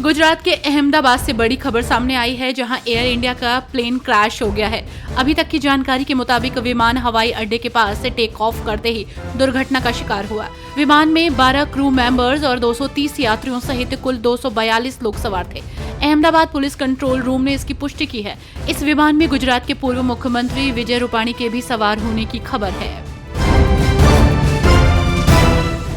गुजरात के अहमदाबाद से बड़ी खबर सामने आई है, जहां एयर इंडिया का प्लेन क्रैश हो गया है। अभी तक की जानकारी के मुताबिक विमान हवाई अड्डे के पास से टेक ऑफ करते ही दुर्घटना का शिकार हुआ। विमान में 12 क्रू मेंबर्स और 230 यात्रियों सहित कुल 242 लोग सवार थे। अहमदाबाद पुलिस कंट्रोल रूम ने इसकी पुष्टि की है। इस विमान में गुजरात के पूर्व मुख्यमंत्री विजय रूपाणी के भी सवार होने की खबर है।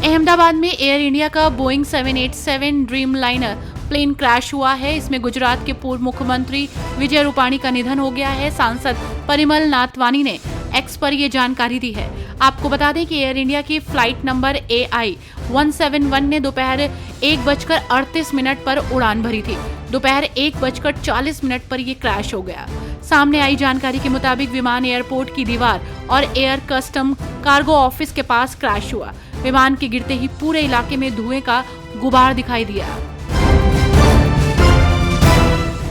अहमदाबाद में एयर इंडिया का बोइंग 787 ड्रीमलाइनर प्लेन क्रैश हुआ है। इसमें गुजरात के पूर्व मुख्यमंत्री विजय रूपाणी का निधन हो गया है। सांसद परिमल नाथवानी ने एक्स पर ये जानकारी दी है। आपको बता दें कि एयर इंडिया की फ्लाइट नंबर AI 171 ने दोपहर 1:38 पर उड़ान भरी थी। दोपहर 1:40 पर ये क्रैश हो गया। सामने आई जानकारी के मुताबिक विमान एयरपोर्ट की दीवार और एयर कस्टम कार्गो ऑफिस के पास क्रैश हुआ। विमान के गिरते ही पूरे इलाके में धुएं का गुबार दिखाई दिया।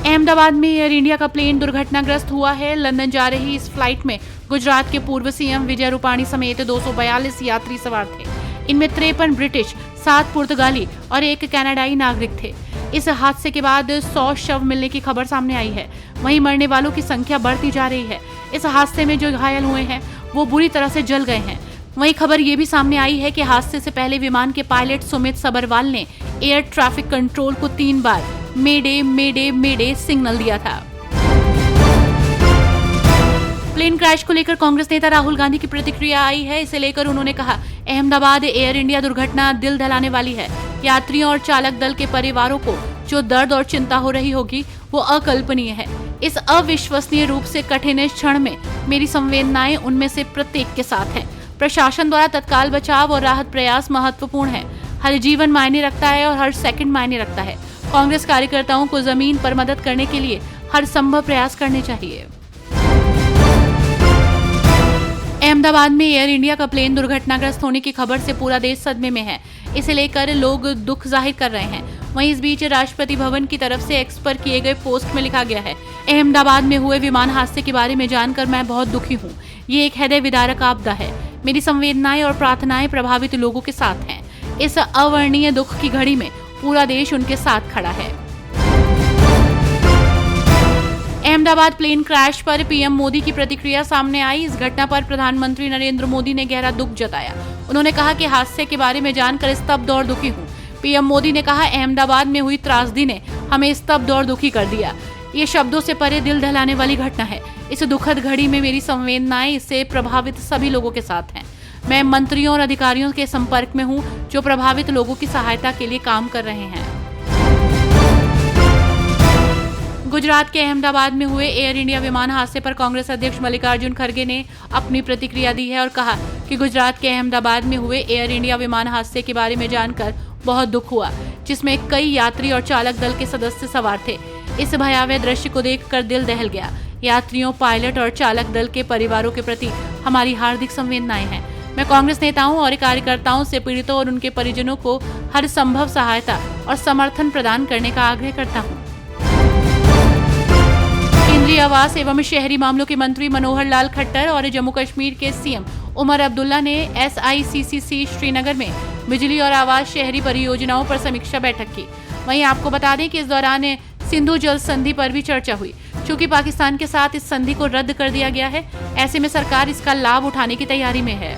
अहमदाबाद में एयर इंडिया का प्लेन दुर्घटनाग्रस्त हुआ है। लंदन जा रही इस फ्लाइट में गुजरात के पूर्व सीएम विजय रूपाणी समेत 242 यात्री सवार थे। इनमें 53 ब्रिटिश, 7 पुर्तगाली और 1 कनाडाई नागरिक थे। इस हादसे के बाद 100 शव मिलने की खबर सामने आई है। वहीं मरने वालों की संख्या बढ़ती जा रही है। इस हादसे में जो घायल हुए हैं वो बुरी तरह से जल गए हैं। वहीं खबर ये भी सामने आई है कि हादसे से पहले विमान के पायलट सुमित सबरवाल ने एयर ट्रैफिक कंट्रोल को 3 बार मेडे मेडे मेडे सिग्नल दिया था। प्लेन क्रैश को लेकर कांग्रेस नेता राहुल गांधी की प्रतिक्रिया आई है। इसे लेकर उन्होंने कहा, अहमदाबाद एयर इंडिया दुर्घटना दिल दहलाने वाली है। यात्रियों और चालक दल के परिवारों को जो दर्द और चिंता हो रही होगी वो अकल्पनीय है। इस अविश्वसनीय रूप से कठिन इस क्षण में मेरी संवेदनाएं उनमें से प्रत्येक के साथ हैं। प्रशासन द्वारा तत्काल बचाव और राहत प्रयास महत्वपूर्ण है। हर जीवन मायने रखता है और हर सेकंड मायने रखता है। कांग्रेस कार्यकर्ताओं को जमीन पर मदद करने के लिए हर संभव प्रयास करने चाहिए। अहमदाबाद में एयर इंडिया का प्लेन दुर्घटनाग्रस्त होने की खबर से पूरा देश सदमे में है। इसे लेकर लोग दुख जाहिर कर रहे हैं। वहीं इस बीच राष्ट्रपति भवन की तरफ से एक्स पर किए गए पोस्ट में लिखा गया है, अहमदाबाद में हुए विमान हादसे के बारे में जानकर मैं बहुत दुखी हूँ। ये एक हृदय विदारक आपदा है। मेरी संवेदनाएं और प्रार्थनाएं प्रभावित लोगों के साथ हैं। इस अवर्णनीय दुख की घड़ी में पूरा देश उनके साथ खड़ा है। अहमदाबाद प्लेन क्रैश पर पीएम मोदी की प्रतिक्रिया सामने आई। इस घटना पर प्रधानमंत्री नरेंद्र मोदी ने गहरा दुख जताया। उन्होंने कहा कि हादसे के बारे में जानकर स्तब्ध और दुखी हूँ। पीएम मोदी ने कहा, अहमदाबाद में हुई त्रासदी ने हमें स्तब्ध और दुखी कर दिया। ये शब्दों से परे दिल दहलाने वाली घटना है। इस दुखद घड़ी में मेरी संवेदनाएं इससे प्रभावित सभी लोगों के साथ हैं। मैं मंत्रियों और अधिकारियों के संपर्क में हूं जो प्रभावित लोगों की सहायता के लिए काम कर रहे हैं। गुजरात के अहमदाबाद में हुए एयर इंडिया विमान हादसे पर कांग्रेस अध्यक्ष मल्लिकार्जुन खड़गे ने अपनी प्रतिक्रिया दी है और कहा कि गुजरात के अहमदाबाद में हुए एयर इंडिया विमान हादसे के बारे में जानकर बहुत दुख हुआ, जिसमें कई यात्री और चालक दल के सदस्य सवार थे। इस भयावह दृश्य को देखकर दिल दहल गया। यात्रियों, पायलट और चालक दल के परिवारों के प्रति हमारी हार्दिक संवेदनाएं हैं। मैं कांग्रेस नेताओं और कार्यकर्ताओं से पीड़ितों और उनके परिजनों को हर संभव सहायता और समर्थन प्रदान करने का आग्रह करता हूं। केंद्रीय आवास एवं शहरी मामलों के मंत्री मनोहर लाल खट्टर और जम्मू कश्मीर के सीएम उमर अब्दुल्ला ने SICCC श्रीनगर में बिजली और आवास शहरी परियोजनाओं पर समीक्षा बैठक की। वहीं आपको बता दें कि इस दौरान सिंधु जल संधि पर भी चर्चा हुई। चूंकि पाकिस्तान के साथ इस संधि को रद्द कर दिया गया है, ऐसे में सरकार इसका लाभ उठाने की तैयारी में है।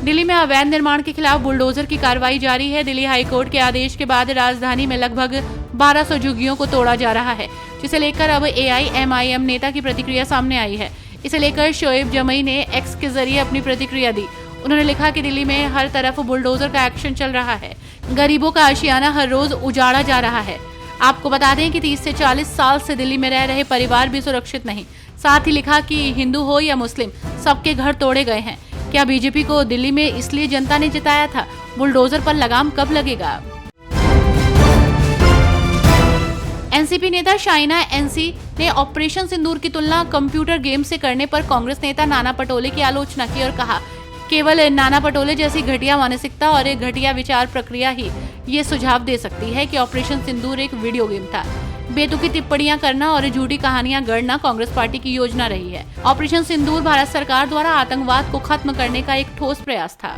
दिल्ली में अवैध निर्माण के खिलाफ बुलडोजर की कार्रवाई जारी है। दिल्ली हाईकोर्ट के आदेश के बाद राजधानी में लगभग 1200 झुग्गियों को तोड़ा जा रहा है, जिसे लेकर अब AIMIM नेता की प्रतिक्रिया सामने आई है। इसे लेकर शोएब जमई ने एक्स के जरिए अपनी प्रतिक्रिया दी। उन्होंने लिखा कि दिल्ली में हर तरफ बुलडोजर का एक्शन चल रहा है। गरीबों का आशियाना हर रोज उजाड़ा जा रहा है। आपको बता दें कि 30 से 40 साल से दिल्ली में रह रहे परिवार भी सुरक्षित नहीं। साथ ही लिखा कि हिंदू हो या मुस्लिम, सबके घर तोड़े गए हैं। क्या बीजेपी को दिल्ली में इसलिए जनता ने जिताया था? बुलडोजर पर लगाम कब लगेगा? एनसीपी नेता शाइना NC ने ऑपरेशन सिंदूर की तुलना कंप्यूटर गेम से करने पर कांग्रेस नेता नाना पटोले की आलोचना की और कहा, केवल नाना पटोले जैसी घटिया मानसिकता और एक घटिया विचार प्रक्रिया ही ये सुझाव दे सकती है कि ऑपरेशन सिंदूर एक वीडियो गेम था। बेतुकी टिप्पणियां करना और झूठी कहानियां गढ़ना कांग्रेस पार्टी की योजना रही है। ऑपरेशन सिंदूर भारत सरकार द्वारा आतंकवाद को खत्म करने का एक ठोस प्रयास था।